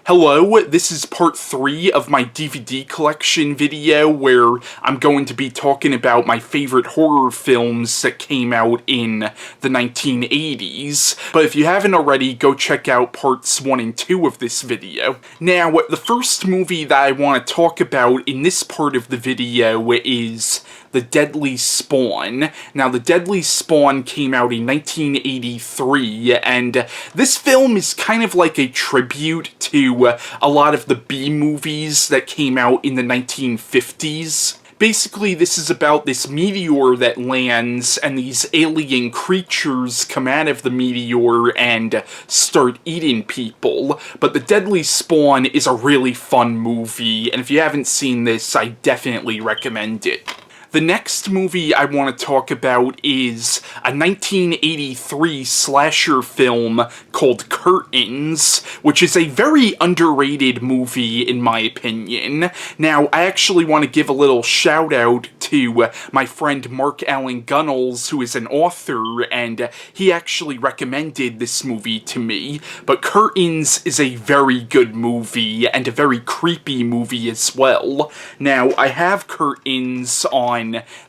Hello, this is part 3 of my DVD collection video where I'm going to be talking about my favorite horror films that came out in the 1980s. But if you haven't already, go check out parts 1 and 2 of this video. Now, the first movie that I want to talk about in this part of the video is The Deadly Spawn. Now, The Deadly Spawn came out in 1983, and this film is kind of like a tribute to a lot of the B-movies that came out in the 1950s. Basically, this is about this meteor that lands, and these alien creatures come out of the meteor and start eating people. But The Deadly Spawn is a really fun movie, and if you haven't seen this, I definitely recommend it. The next movie I want to talk about is a 1983 slasher film called Curtains, which is a very underrated movie in my opinion. Now, I actually want to give a little shout out to my friend Mark Allen Gunnels, who is an author, and he actually recommended this movie to me. But Curtains is a very good movie, and a very creepy movie as well. Now, I have Curtains on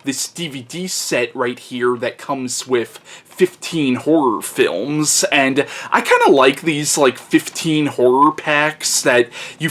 this DVD set right here that comes with 15 horror films, and I kind of like these like 15 horror packs that you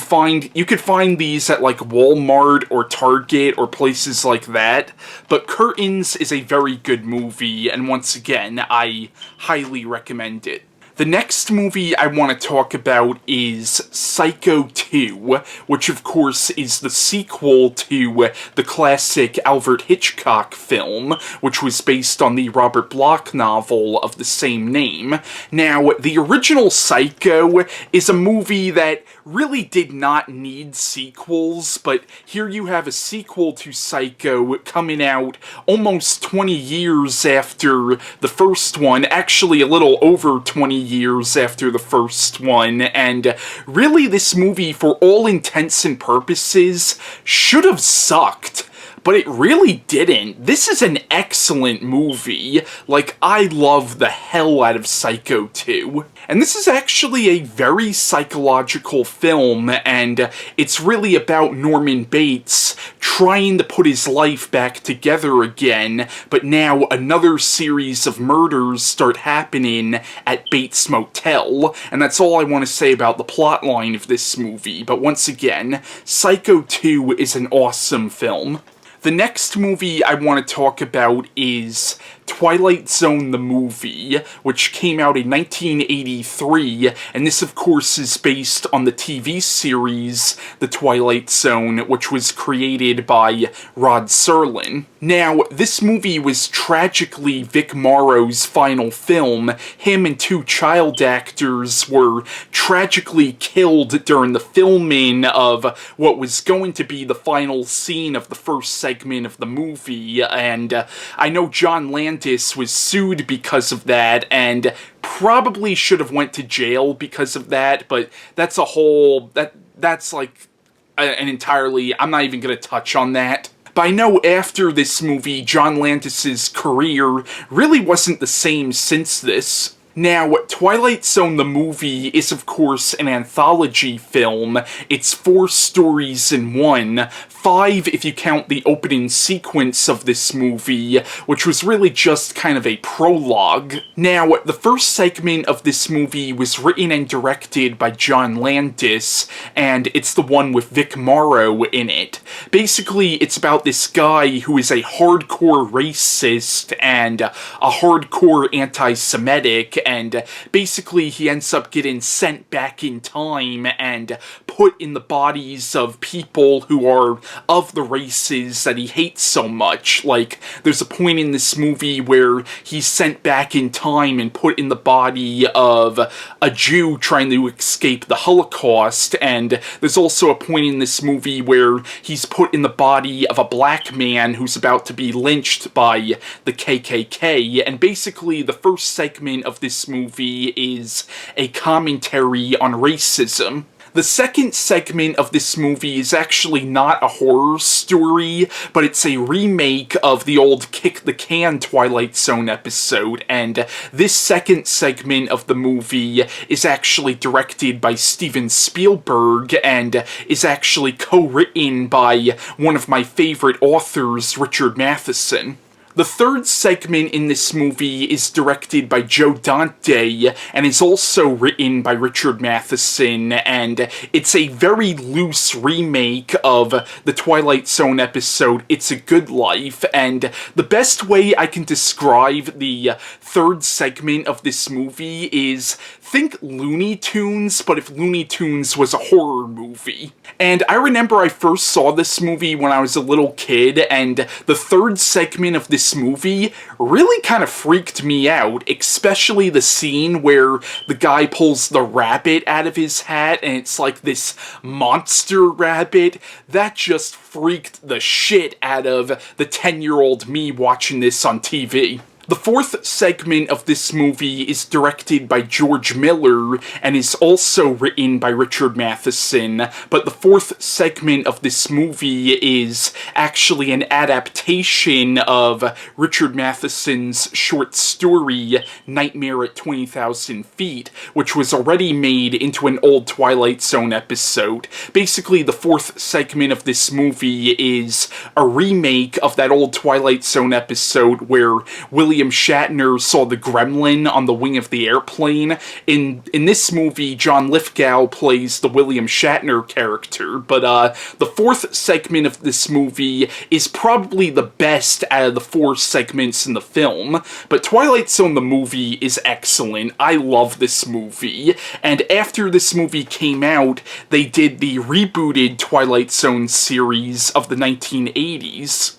could find these at like Walmart or Target or places like that. But Curtains is a very good movie, and once again, I highly recommend it. The next movie I want to talk about is Psycho 2, which of course is the sequel to the classic Alfred Hitchcock film, which was based on the Robert Bloch novel of the same name. Now, the original Psycho is a movie that really did not need sequels, but here you have a sequel to Psycho coming out almost 20 years after the first one, actually a little over 20 years after the first one, and really this movie, for all intents and purposes, should have sucked. But it really didn't. This is an excellent movie. Like, I love the hell out of Psycho 2. And this is actually a very psychological film, and it's really about Norman Bates trying to put his life back together again, but now another series of murders start happening at Bates Motel, and that's all I want to say about the plotline of this movie. But once again, Psycho 2 is an awesome film. The next movie I want to talk about is Twilight Zone the movie, which came out in 1983, and this of course is based on the TV series The Twilight Zone, which was created by Rod Serling. Now, this movie was tragically Vic Morrow's final film. Him and two child actors were tragically killed during the filming of what was going to be the final scene of the first segment of the movie, and I know John Landis was sued because of that, and probably should have went to jail because of that, but that's a whole, that's like an entirely, I'm not even gonna touch on that. But I know after this movie, John Landis's career really wasn't the same since this. Now, Twilight Zone the movie is of course an anthology film. It's 4 stories in one, 5 if you count the opening sequence of this movie, which was really just kind of a prologue. Now, the first segment of this movie was written and directed by John Landis, and it's the one with Vic Morrow in it. Basically, it's about this guy who is a hardcore racist and a hardcore anti-Semitic, and basically he ends up getting sent back in time and put in the bodies of people who are of the races that he hates so much. Like, there's a point in this movie where he's sent back in time and put in the body of a Jew trying to escape the Holocaust, and there's also a point in this movie where he's put in the body of a black man who's about to be lynched by the KKK, and basically the first segment of this movie is a commentary on racism. The second segment of this movie is actually not a horror story, but it's a remake of the old Kick the Can Twilight Zone episode, and this second segment of the movie is actually directed by Steven Spielberg and is actually co-written by one of my favorite authors, Richard Matheson. The third segment in this movie is directed by Joe Dante and is also written by Richard Matheson, and it's a very loose remake of the Twilight Zone episode It's a Good Life, and the best way I can describe the third segment of this movie is think Looney Tunes, but if Looney Tunes was a horror movie. And I remember I first saw this movie when I was a little kid, and the third segment of this movie really kind of freaked me out, especially the scene where the guy pulls the rabbit out of his hat, and it's like this monster rabbit. That just freaked the shit out of the 10-year-old me watching this on TV. The fourth segment of this movie is directed by George Miller and is also written by Richard Matheson, but the fourth segment of this movie is actually an adaptation of Richard Matheson's short story, Nightmare at 20,000 Feet, which was already made into an old Twilight Zone episode. Basically, the fourth segment of this movie is a remake of that old Twilight Zone episode where William Shatner saw the gremlin on the wing of the airplane. In this movie, John Lithgow plays the William Shatner character, but the fourth segment of this movie is probably the best out of the four segments in the film, but Twilight Zone the movie is excellent. I love this movie, and after this movie came out, they did the rebooted Twilight Zone series of the 1980s.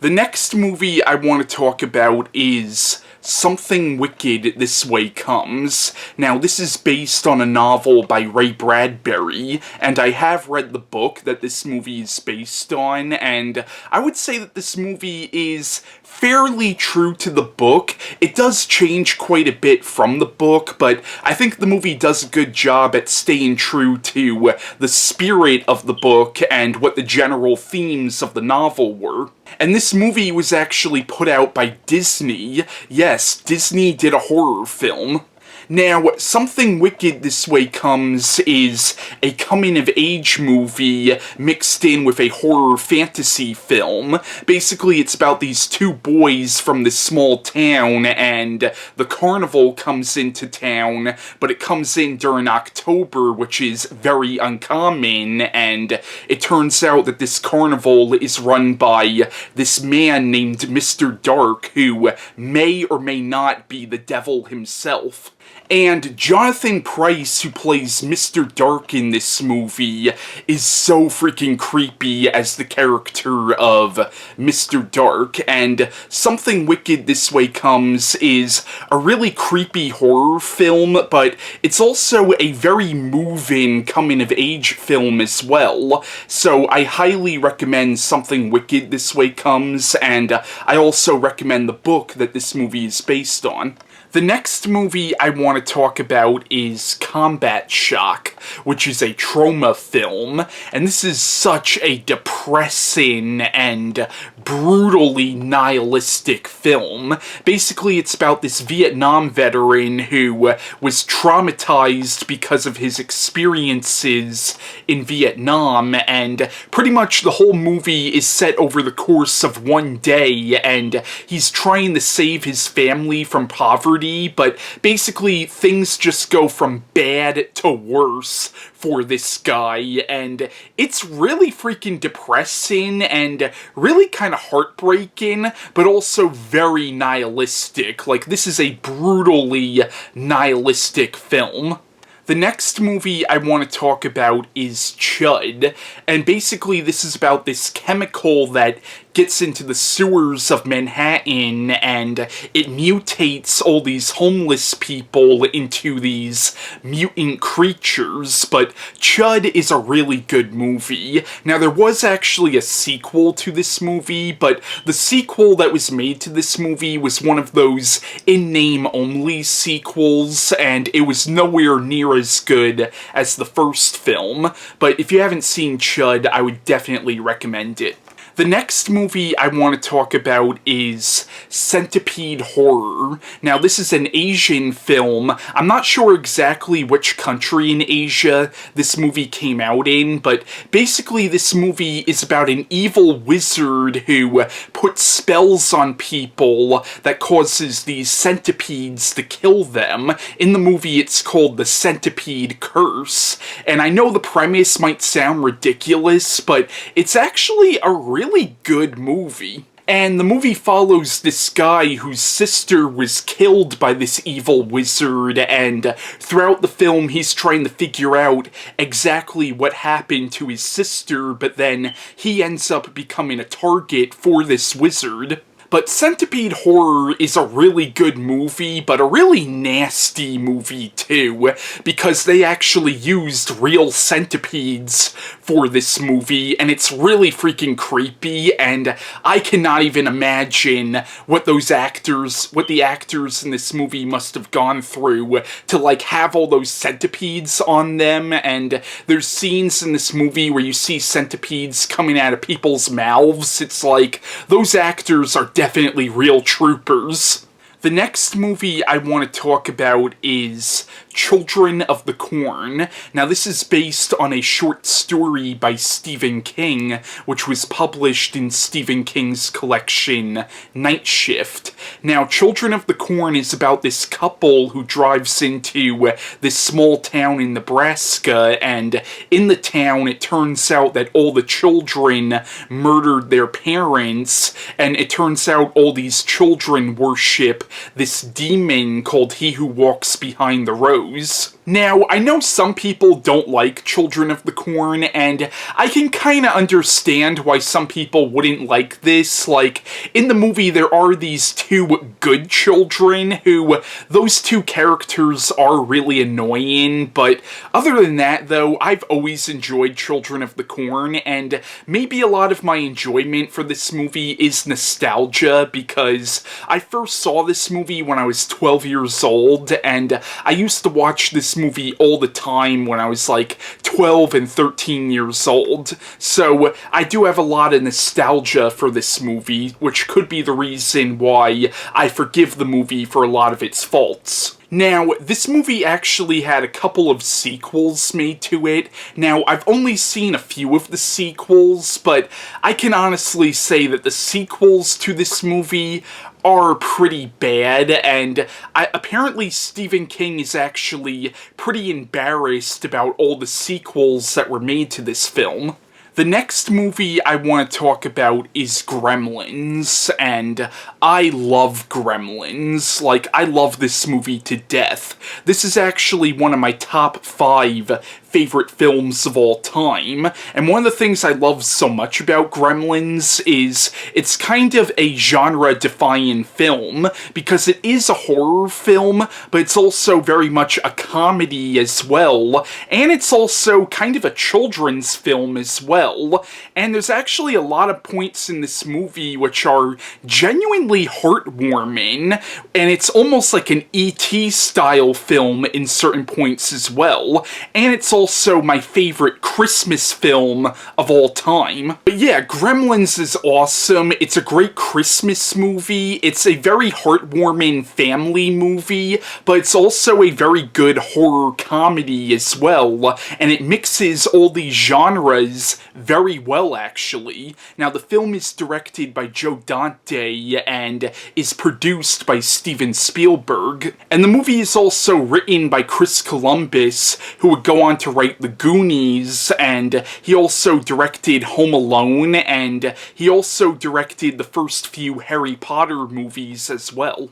The next movie I want to talk about is Something Wicked This Way Comes. Now, this is based on a novel by Ray Bradbury, and I have read the book that this movie is based on, and I would say that this movie is fairly true to the book. It does change quite a bit from the book, but I think the movie does a good job at staying true to the spirit of the book and what the general themes of the novel were. And this movie was actually put out by Disney. Yes, Disney did a horror film. Now, Something Wicked This Way Comes is a coming-of-age movie mixed in with a horror fantasy film. Basically, it's about these two boys from this small town, and the carnival comes into town, but it comes in during October, which is very uncommon, and it turns out that this carnival is run by this man named Mr. Dark, who may or may not be the devil himself. And Jonathan Pryce, who plays Mr. Dark in this movie, is so freaking creepy as the character of Mr. Dark, and Something Wicked This Way Comes is a really creepy horror film, but it's also a very moving coming-of-age film as well. So I highly recommend Something Wicked This Way Comes, and I also recommend the book that this movie is based on. The next movie I want to talk about is Combat Shock, which is a trauma film, and this is such a depressing and brutally nihilistic film. Basically, it's about this Vietnam veteran who was traumatized because of his experiences in Vietnam, and pretty much the whole movie is set over the course of one day, and he's trying to save his family from poverty, but basically things just go from bad to worse for this guy, and it's really freaking depressing and really kind of heartbreaking, but also very nihilistic. Like, this is a brutally nihilistic film. The next movie I want to talk about is C.H.U.D, and basically this is about this chemical that gets into the sewers of Manhattan, and it mutates all these homeless people into these mutant creatures. But C.H.U.D is a really good movie. Now, there was actually a sequel to this movie, but the sequel that was made to this movie was one of those in-name only sequels, and it was nowhere near as good as the first film. But if you haven't seen C.H.U.D, I would definitely recommend it. The next movie I want to talk about is Centipede Horror. Now, this is an Asian film. I'm not sure exactly which country in Asia this movie came out in, but basically this movie is about an evil wizard who puts spells on people that causes these centipedes to kill them. In the movie, it's called the Centipede Curse. And I know the premise might sound ridiculous, but it's actually a really good movie. And the movie follows this guy whose sister was killed by this evil wizard, and throughout the film he's trying to figure out exactly what happened to his sister, but then he ends up becoming a target for this wizard. But Centipede Horror is a really good movie, but a really nasty movie too, because they actually used real centipedes for this movie, and it's really freaking creepy, and I cannot even imagine what the actors in this movie must have gone through to, like, have all those centipedes on them. And there's scenes in this movie where you see centipedes coming out of people's mouths. It's like, those actors are definitely real troopers. The next movie I want to talk about is Children of the Corn. Now, this is based on a short story by Stephen King, which was published in Stephen King's collection, Night Shift. Now, Children of the Corn is about this couple who drives into this small town in Nebraska, and in the town it turns out that all the children murdered their parents, and it turns out all these children worship this demon called He Who Walks Behind the Rose. Now, I know some people don't like Children of the Corn, and I can kinda understand why some people wouldn't like this. Like, in the movie there are these two good children who, those two characters are really annoying, but other than that though, I've always enjoyed Children of the Corn, and maybe a lot of my enjoyment for this movie is nostalgia, because I first saw this movie when I was 12 years old, and I used to watch this movie all the time when I was like 12 and 13 years old. So I do have a lot of nostalgia for this movie, which could be the reason why I forgive the movie for a lot of its faults. Now, this movie actually had a couple of sequels made to it. Now, I've only seen a few of the sequels, but I can honestly say that the sequels to this movie are pretty bad, and apparently Stephen King is actually pretty embarrassed about all the sequels that were made to this film. The next movie I want to talk about is Gremlins, and I love Gremlins. Like, I love this movie to death. This is actually one of my top 5 favorite films of all time, and one of the things I love so much about Gremlins is it's kind of a genre-defying film, because it is a horror film, but it's also very much a comedy as well, and it's also kind of a children's film as well, and there's actually a lot of points in this movie which are genuinely heartwarming, and it's almost like an E.T. style film in certain points as well, and it's also my favorite Christmas film of all time. But yeah, Gremlins is awesome. It's a great Christmas movie. It's a very heartwarming family movie, but it's also a very good horror comedy as well, and it mixes all these genres very well, actually. Now, the film is directed by Joe Dante and is produced by Steven Spielberg, and the movie is also written by Chris Columbus, who would go on to write The Goonies, and he also directed Home Alone, and he also directed the first few Harry Potter movies as well.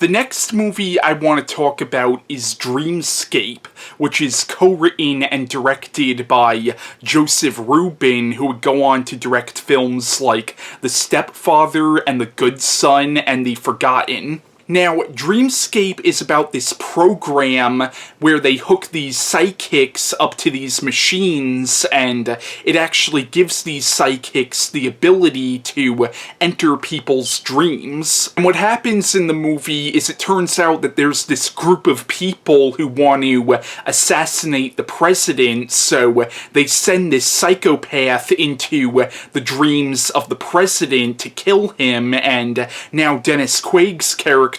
The next movie I want to talk about is Dreamscape, which is co-written and directed by Joseph Rubin, who would go on to direct films like The Stepfather and The Good Son and The Forgotten. Now, Dreamscape is about this program where they hook these psychics up to these machines, and it actually gives these psychics the ability to enter people's dreams. And what happens in the movie is it turns out that there's this group of people who want to assassinate the president, so they send this psychopath into the dreams of the president to kill him, and now Dennis Quaid's character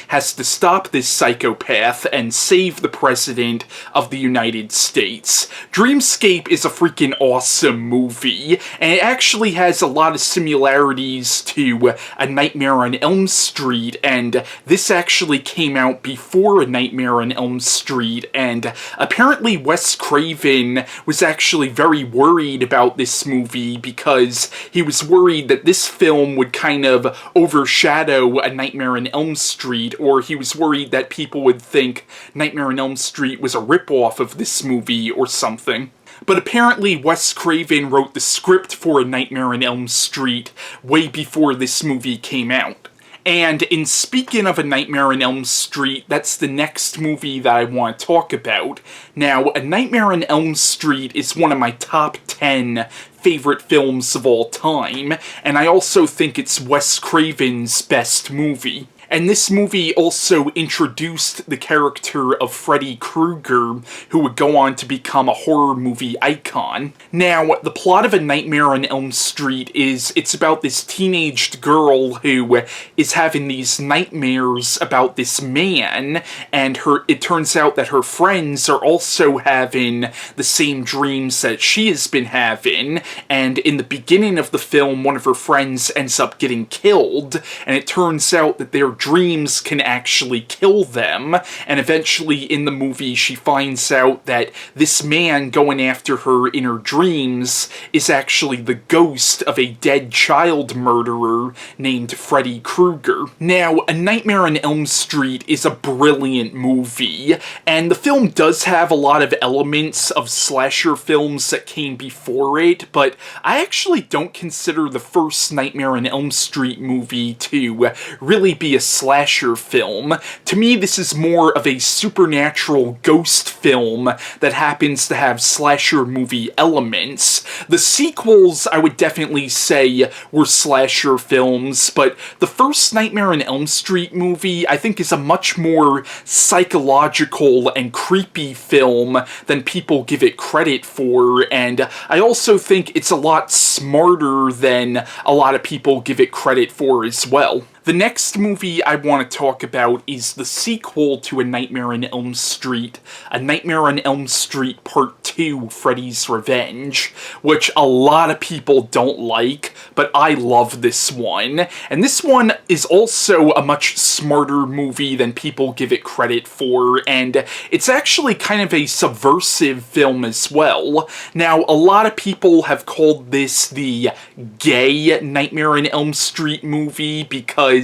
has to stop this psychopath and save the President of the United States. Dreamscape is a freaking awesome movie, and it actually has a lot of similarities to A Nightmare on Elm Street, and this actually came out before A Nightmare on Elm Street, and apparently Wes Craven was actually very worried about this movie because he was worried that this film would kind of overshadow A Nightmare on Elm Street, or he was worried that people would think Nightmare on Elm Street was a ripoff of this movie or something. But apparently Wes Craven wrote the script for A Nightmare on Elm Street way before this movie came out. And in speaking of A Nightmare on Elm Street, that's the next movie that I want to talk about. Now, A Nightmare on Elm Street is one of my top 10 favorite films of all time, and I also think it's Wes Craven's best movie. And this movie also introduced the character of Freddy Krueger, who would go on to become a horror movie icon. Now, the plot of A Nightmare on Elm Street is it's about this teenaged girl who is having these nightmares about this man, and it turns out that her friends are also having the same dreams that she has been having, and in the beginning of the film, one of her friends ends up getting killed, and it turns out that their dreams can actually kill them, and eventually in the movie she finds out that this man going after her in her dreams is actually the ghost of a dead child murderer named Freddy Krueger. Now, A Nightmare on Elm Street is a brilliant movie, and the film does have a lot of elements of slasher films that came before it, but I actually don't consider the first Nightmare on Elm Street movie to really be a slasher film. To me, this is more of a supernatural ghost film that happens to have slasher movie elements. The sequels, I would definitely say, were slasher films, but the first Nightmare on Elm Street movie, I think, is a much more psychological and creepy film than people give it credit for, and I also think it's a lot smarter than a lot of people give it credit for as well. The next movie I want to talk about is the sequel to A Nightmare on Elm Street, A Nightmare on Elm Street Part 2, Freddys Revenge, which a lot of people don't like, but I love this one. And this one is also a much smarter movie than people give it credit for, and it's actually kind of a subversive film as well. Now, a lot of people have called this the gay Nightmare on Elm Street movie because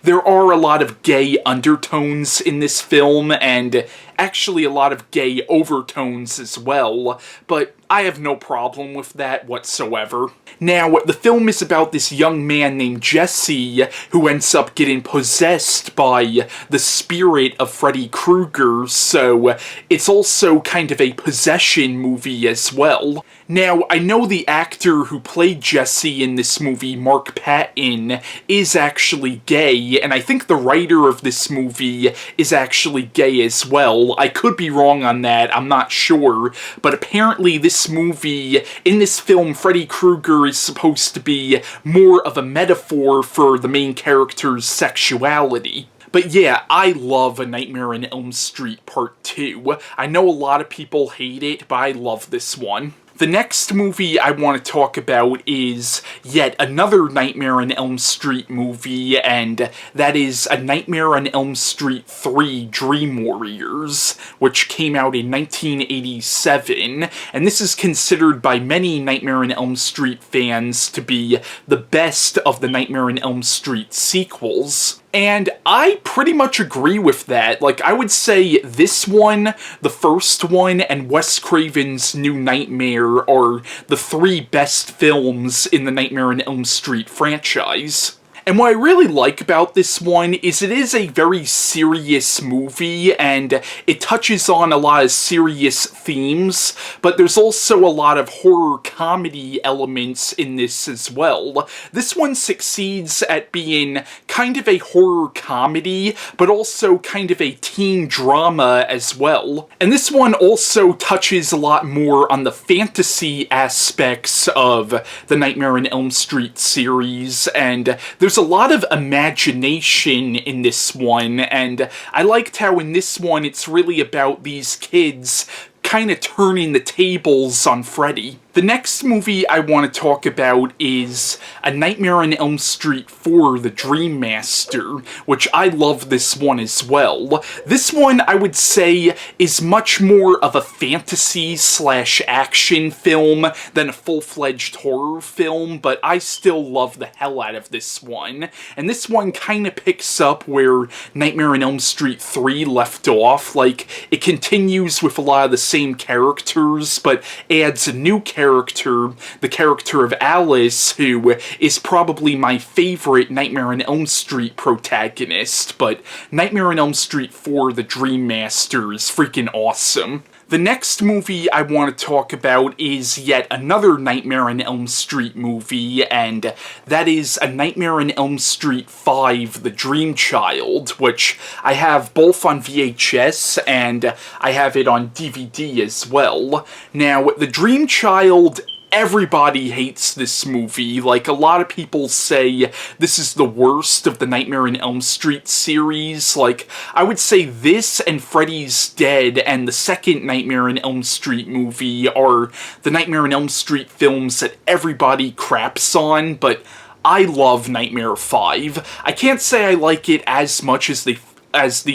there are a lot of gay undertones in this film, and actually a lot of gay overtones as well, but I have no problem with that whatsoever. Now, the film is about this young man named Jesse who ends up getting possessed by the spirit of Freddy Krueger, so it's also kind of a possession movie as well. Now, I know the actor who played Jesse in this movie, Mark Patton, is actually gay, and I think the writer of this movie is actually gay as well. I could be wrong on that, I'm not sure, but apparently this movie, in this film, Freddy Krueger is supposed to be more of a metaphor for the main character's sexuality. But yeah, I love A Nightmare on Elm Street Part 2. I know a lot of people hate it, but I love this one. The next movie I want to talk about is yet another Nightmare on Elm Street movie, and that is A Nightmare on Elm Street 3 Dream Warriors, which came out in 1987, and this is considered by many Nightmare on Elm Street fans to be the best of the Nightmare on Elm Street sequels. And I pretty much agree with that. Like, I would say this one, the first one, and Wes Craven's New Nightmare are the three best films in the Nightmare on Elm Street franchise. And what I really like about this one is it is a very serious movie, and it touches on a lot of serious themes, but there's also a lot of horror comedy elements in this as well. This one succeeds at being kind of a horror comedy, but also kind of a teen drama as well. And this one also touches a lot more on the fantasy aspects of the Nightmare on Elm Street series, and there's a lot of imagination in this one, and I liked how in this one it's really about these kids kind of turning the tables on Freddy. The next movie I want to talk about is A Nightmare on Elm Street 4, The Dream Master, which I love this one as well. This one, I would say, is much more of a fantasy/action film than a full-fledged horror film, but I still love the hell out of this one. And this one kind of picks up where Nightmare on Elm Street 3 left off. Like, it continues with a lot of the same characters, but adds a new character, the character of Alice, who is probably my favorite Nightmare on Elm Street protagonist, but Nightmare on Elm Street 4, The Dream Master is freaking awesome. The next movie I want to talk about is yet another Nightmare on Elm Street movie, and that is A Nightmare on Elm Street 5, The Dream Child, which I have both on VHS and I have it on DVD as well. Now, The Dream Child, everybody hates this movie. Like, a lot of people say this is the worst of the Nightmare on Elm Street series. Like, I would say this and Freddy's Dead and the second Nightmare on Elm Street movie are the Nightmare on Elm Street films that everybody craps on, but I love Nightmare 5. I can't say I like it as much as the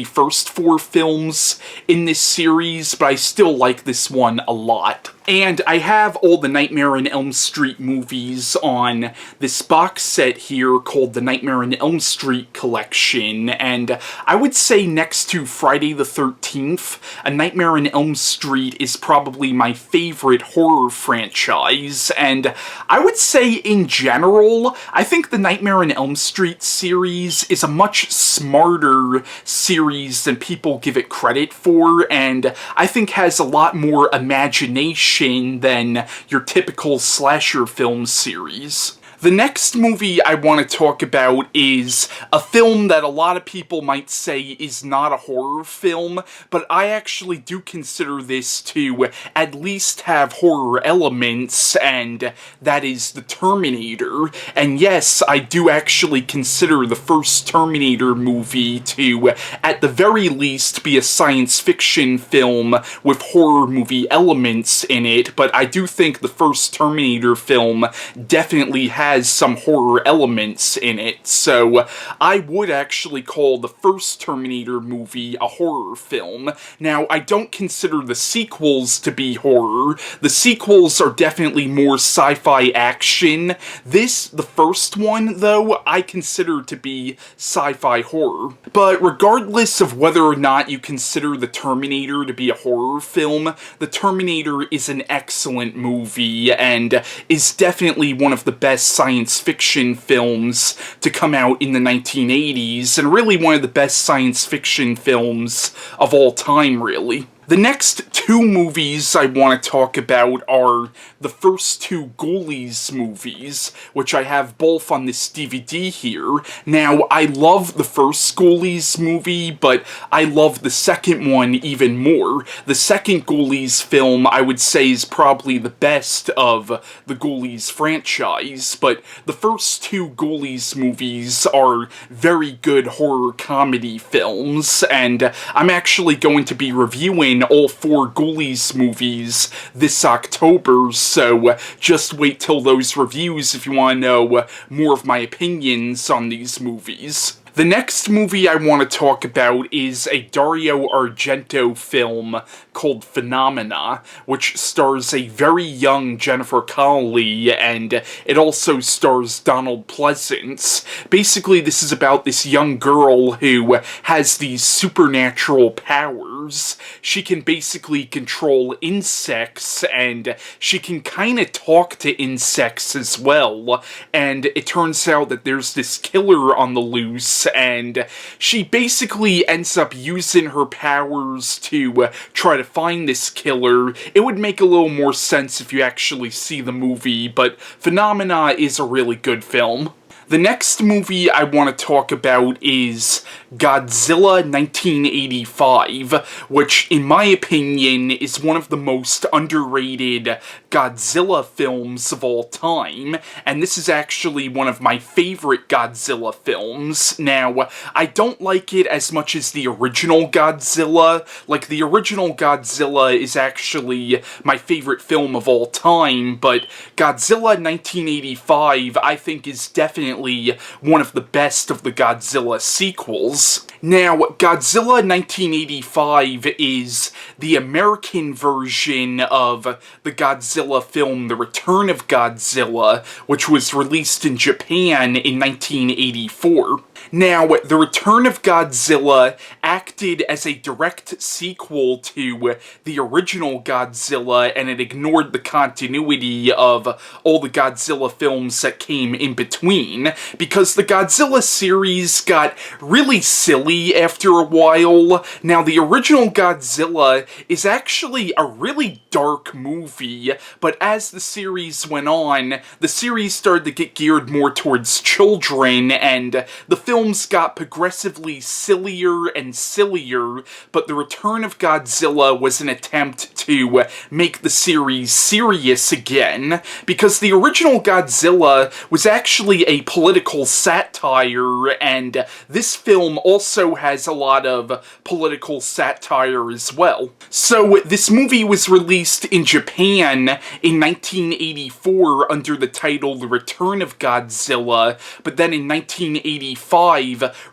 first four films in this series, but I still like this one a lot. And I have all the Nightmare on Elm Street movies on this box set here called the Nightmare on Elm Street Collection, and I would say next to Friday the 13th, A Nightmare on Elm Street is probably my favorite horror franchise, and I would say in general, I think the Nightmare on Elm Street series is a much smarter series than people give it credit for, and I think has a lot more imagination than your typical slasher film series. The next movie I want to talk about is a film that a lot of people might say is not a horror film, but I actually do consider this to at least have horror elements, and that is The Terminator. And yes, I do actually consider the first Terminator movie to, at the very least, be a science fiction film with horror movie elements in it, but I do think the first Terminator film definitely has some horror elements in it, so I would actually call the first Terminator movie a horror film. Now, I don't consider the sequels to be horror. The sequels are definitely more sci-fi action. The first one, though, I consider to be sci-fi horror. But regardless of whether or not you consider The Terminator to be a horror film, The Terminator is an excellent movie and is definitely one of the best science fiction films to come out in the 1980s, and really one of the best science fiction films of all time, really. The next two movies I want to talk about are the first two Ghoulies movies, which I have both on this DVD here. Now, I love the first Ghoulies movie, but I love the second one even more. The second Ghoulies film, I would say, is probably the best of the Ghoulies franchise, but the first two Ghoulies movies are very good horror comedy films, and I'm actually going to be reviewing in all 4 Ghoulies movies this October, so just wait till those reviews if you want to know more of my opinions on these movies. The next movie I want to talk about is a Dario Argento film called Phenomena, which stars a very young Jennifer Connelly, and it also stars Donald Pleasence. Basically, this is about this young girl who has these supernatural powers. She can basically control insects, and she can kind of talk to insects as well, and it turns out that there's this killer on the loose, and she basically ends up using her powers to try to find this killer. It would make a little more sense if you actually see the movie, but Phenomena is a really good film. The next movie I want to talk about is Godzilla 1985, which, in my opinion, is one of the most underrated Godzilla films of all time, and this is actually one of my favorite Godzilla films. Now, I don't like it as much as the original Godzilla. Like, the original Godzilla is actually my favorite film of all time, but Godzilla 1985, I think, is definitely one of the best of the Godzilla sequels. Now, Godzilla 1985 is the American version of the Godzilla film The Return of Godzilla, which was released in Japan in 1984. Now, The Return of Godzilla acted as a direct sequel to the original Godzilla, and it ignored the continuity of all the Godzilla films that came in between, because the Godzilla series got really silly after a while. Now, the original Godzilla is actually a really dark movie, but as the series went on, the series started to get geared more towards children, and the films got progressively sillier and sillier, but The Return of Godzilla was an attempt to make the series serious again, because the original Godzilla was actually a political satire, and this film also has a lot of political satire as well. So, this movie was released in Japan in 1984 under the title The Return of Godzilla, but then in 1985,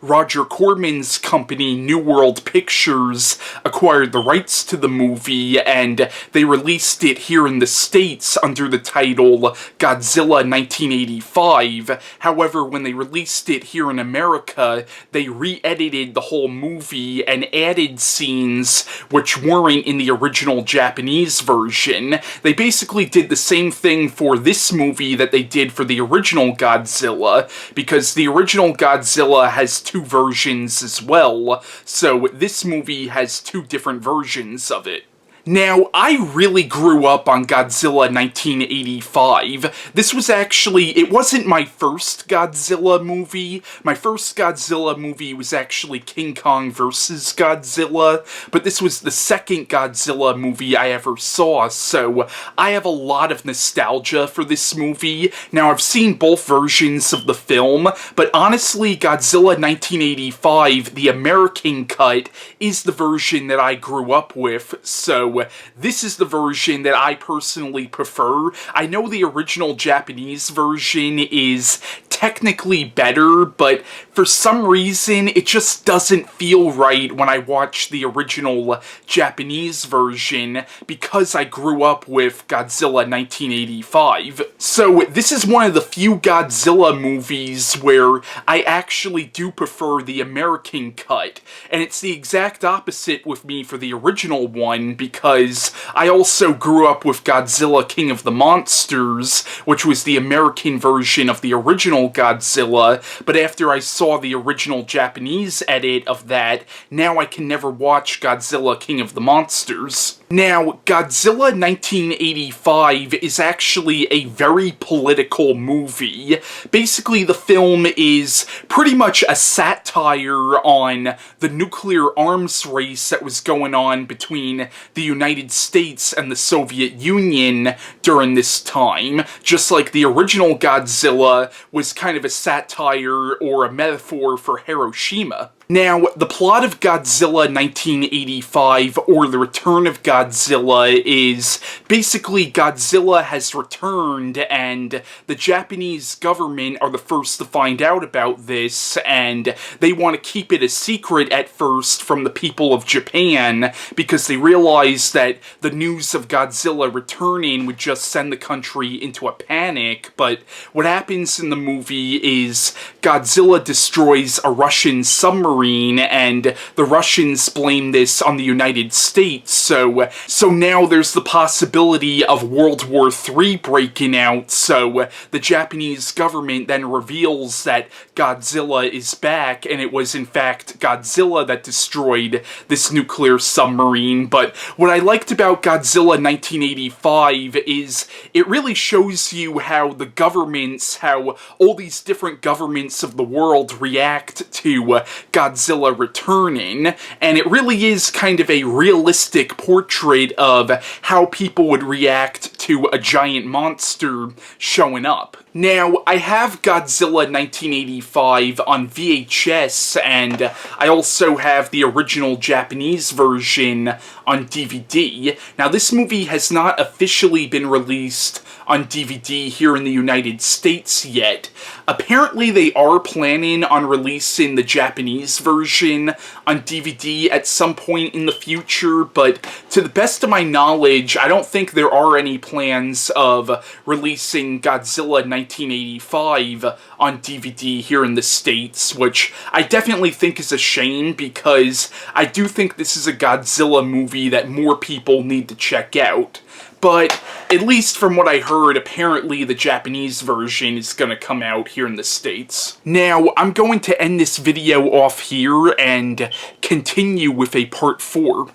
Roger Corman's company, New World Pictures, acquired the rights to the movie, and they released it here in the States under the title Godzilla 1985. However, when they released it here in America, they re-edited the whole movie and added scenes which weren't in the original Japanese version. They basically did the same thing for this movie that they did for the original Godzilla, because the original Godzilla has 2 versions as well, so this movie has 2 different versions of it. Now, I really grew up on Godzilla 1985. This was actually, it wasn't my first Godzilla movie. My first Godzilla movie was actually King Kong vs. Godzilla, but this was the second Godzilla movie I ever saw, so I have a lot of nostalgia for this movie. Now, I've seen both versions of the film, but honestly, Godzilla 1985, the American cut, is the version that I grew up with, so this is the version that I personally prefer. I know the original Japanese version is technically better, but for some reason it just doesn't feel right when I watch the original Japanese version, because I grew up with Godzilla 1985. So this is one of the few Godzilla movies where I actually do prefer the American cut, and it's the exact opposite with me for the original one, because I also grew up with Godzilla King of the Monsters, which was the American version of the original Godzilla, but after I saw the original Japanese edit of that, now I can never watch Godzilla King of the Monsters. Now, Godzilla 1985 is actually a very political movie. Basically, the film is pretty much a satire on the nuclear arms race that was going on between the United States and the Soviet Union during this time, just like the original Godzilla was kind of a satire or a metaphor for Hiroshima. Now, the plot of Godzilla 1985, or The Return of Godzilla, is basically Godzilla has returned, and the Japanese government are the first to find out about this, and they want to keep it a secret at first from the people of Japan, because they realize that the news of Godzilla returning would just send the country into a panic. But what happens in the movie is Godzilla destroys a Russian submarine, and the Russians blame this on the United States, so now there's the possibility of World War III breaking out, so the Japanese government then reveals that Godzilla is back, and it was in fact Godzilla that destroyed this nuclear submarine. But what I liked about Godzilla 1985 is it really shows you how the governments, how all these different governments of the world react to Godzilla returning, and it really is kind of a realistic portrait of how people would react to a giant monster showing up. Now, I have Godzilla 1985 on VHS, and I also have the original Japanese version on DVD. Now, this movie has not officially been released on DVD here in the United States yet. Apparently they are planning on releasing the Japanese version on DVD at some point in the future, but to the best of my knowledge, I don't think there are any plans of releasing Godzilla 1985 on DVD here in the States, which I definitely think is a shame, because I do think this is a Godzilla movie that more people need to check out. But at least from what I heard, apparently the Japanese version is going to come out here in the States. Now, I'm going to end this video off here and continue with a part 4.